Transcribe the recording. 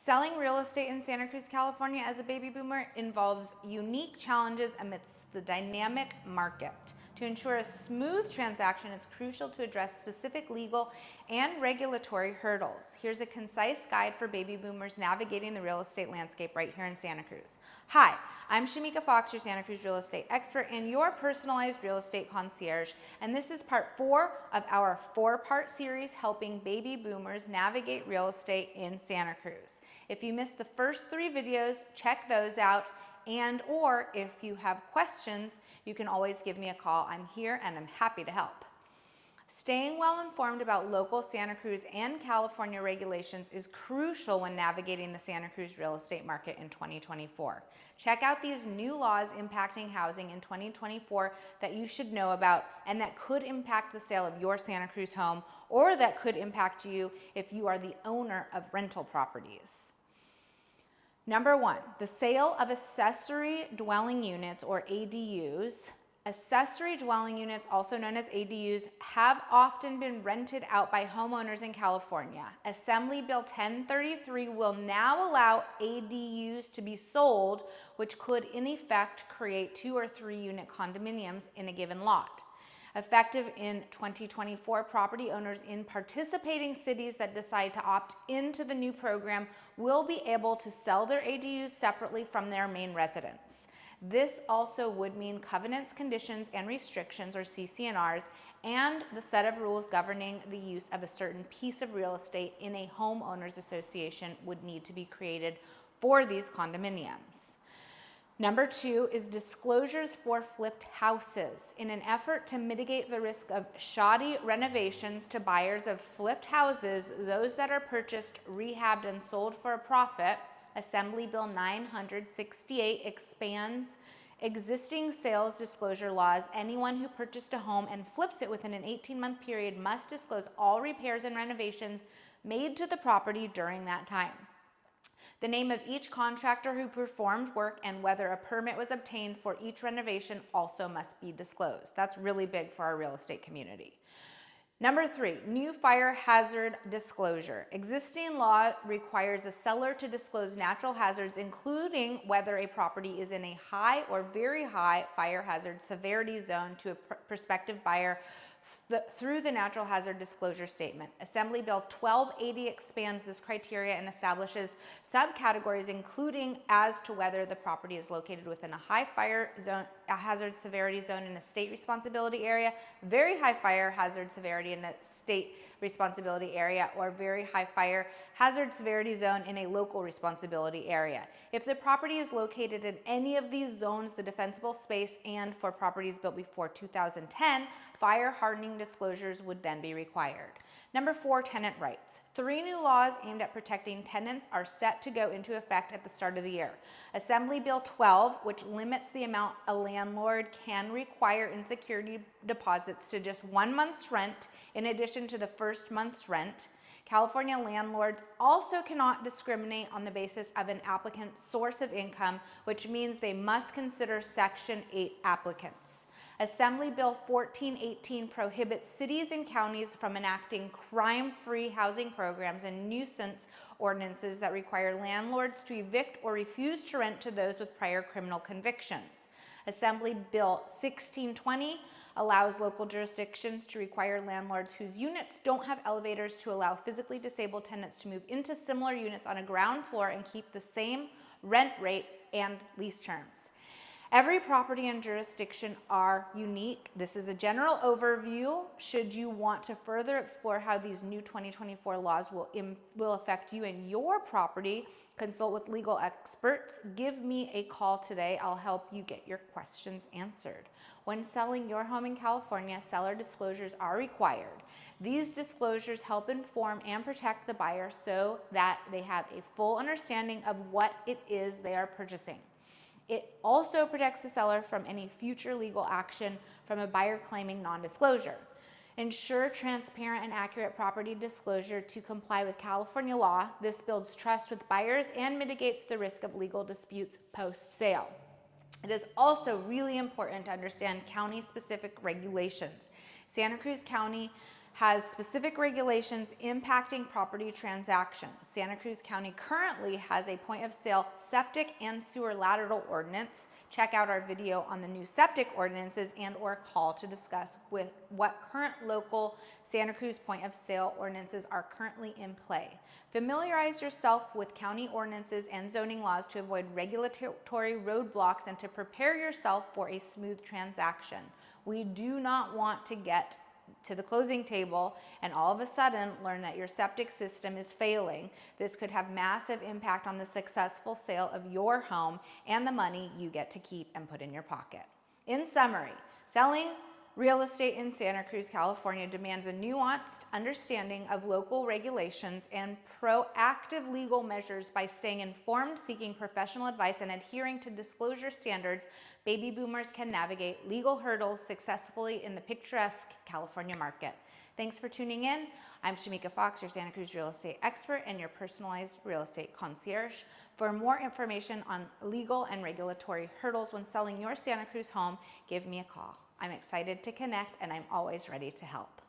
Selling real estate in Santa Cruz, California as a baby boomer involves unique challenges amidst the dynamic market. To ensure a smooth transaction, it's crucial to address specific legal and regulatory hurdles. Here's a concise guide for baby boomers navigating the real estate landscape right here in Santa Cruz. Hi, I'm Shemeika Fox, your Santa Cruz real estate expert and your personalized real estate concierge, and this is part 4 of our 4-part series helping baby boomers navigate real estate in Santa Cruz. If you missed the first 3 videos, check those out, and or if you have questions, you can always give me a call. I'm here and I'm happy to help. Staying well informed about local Santa Cruz and California regulations is crucial when navigating the Santa Cruz real estate market in 2024. Check out these new laws impacting housing in 2024 that you should know about and that could impact the sale of your Santa Cruz home, or that could impact you if you are the owner of rental properties. Number 1, the sale of accessory dwelling units, or ADUs. Accessory dwelling units, also known as ADUs, have often been rented out by homeowners in California. Assembly Bill 1033 will now allow ADUs to be sold, which could in effect create 2 or 3 unit condominiums in a given lot. Effective in 2024, property owners in participating cities that decide to opt into the new program will be able to sell their ADUs separately from their main residence. This also would mean covenants, conditions, and restrictions, or CC&Rs, and the set of rules governing the use of a certain piece of real estate in a homeowners association would need to be created for these condominiums. Number 2 is disclosures for flipped houses. In an effort to mitigate the risk of shoddy renovations to buyers of flipped houses, those that are purchased, rehabbed, and sold for a profit, Assembly Bill 968 expands existing sales disclosure laws. Anyone who purchased a home and flips it within an 18-month period must disclose all repairs and renovations made to the property during that time. The name of each contractor who performed work and whether a permit was obtained for each renovation also must be disclosed. That's really big for our real estate community. Number 3, new fire hazard disclosure. Existing law requires a seller to disclose natural hazards, including whether a property is in a high or very high fire hazard severity zone, to a prospective buyer through the natural hazard disclosure statement. Assembly Bill 1280 expands this criteria and establishes subcategories, including as to whether the property is located within a high fire zone, a hazard severity zone in a state responsibility area, very high fire hazard severity in a state responsibility area, or very high fire hazard severity zone in a local responsibility area. If the property is located in any of these zones, the defensible space, and for properties built before 2010, fire hardening disclosures would then be required. Number 4, tenant rights. 3 new laws aimed at protecting tenants are set to go into effect at the start of the year. Assembly Bill 12, which limits the amount a landlord can require in security deposits to just 1 month's rent in addition to the first month's rent. California landlords also cannot discriminate on the basis of an applicant's source of income, which means they must consider Section 8 applicants. Assembly Bill 1418 prohibits cities and counties from enacting crime-free housing programs and nuisance ordinances that require landlords to evict or refuse to rent to those with prior criminal convictions. Assembly Bill 1620 allows local jurisdictions to require landlords whose units don't have elevators to allow physically disabled tenants to move into similar units on a ground floor and keep the same rent rate and lease terms. Every property and jurisdiction are unique. This is a general overview. Should you want to further explore how these new 2024 laws will affect you and your property, consult with legal experts. Give me a call today. I'll help you get your questions answered. When selling your home in California, seller disclosures are required. These disclosures help inform and protect the buyer so that they have a full understanding of what it is they are purchasing. It also protects the seller from any future legal action from a buyer claiming non-disclosure. Ensure transparent and accurate property disclosure to comply with California law. This builds trust with buyers and mitigates the risk of legal disputes post-sale. It is also really important to understand county-specific regulations. Santa Cruz County has specific regulations impacting property transactions. Santa Cruz County currently has a point of sale septic and sewer lateral ordinance. Check out our video on the new septic ordinances and or call to discuss with what current local Santa Cruz point of sale ordinances are currently in play. Familiarize yourself with county ordinances and zoning laws to avoid regulatory roadblocks and to prepare yourself for a smooth transaction. We do not want to get to the closing table and all of a sudden learn that your septic system is failing. This could have massive impact on the successful sale of your home and the money you get to keep and put in your pocket. In summary, selling real estate in Santa Cruz, California demands a nuanced understanding of local regulations and proactive legal measures. By staying informed, seeking professional advice, and adhering to disclosure standards, baby boomers can navigate legal hurdles successfully in the picturesque California market. Thanks for tuning in. I'm Shemeika Fox, your Santa Cruz real estate expert and your personalized real estate concierge. For more information on legal and regulatory hurdles when selling your Santa Cruz home, give me a call. I'm excited to connect and I'm always ready to help.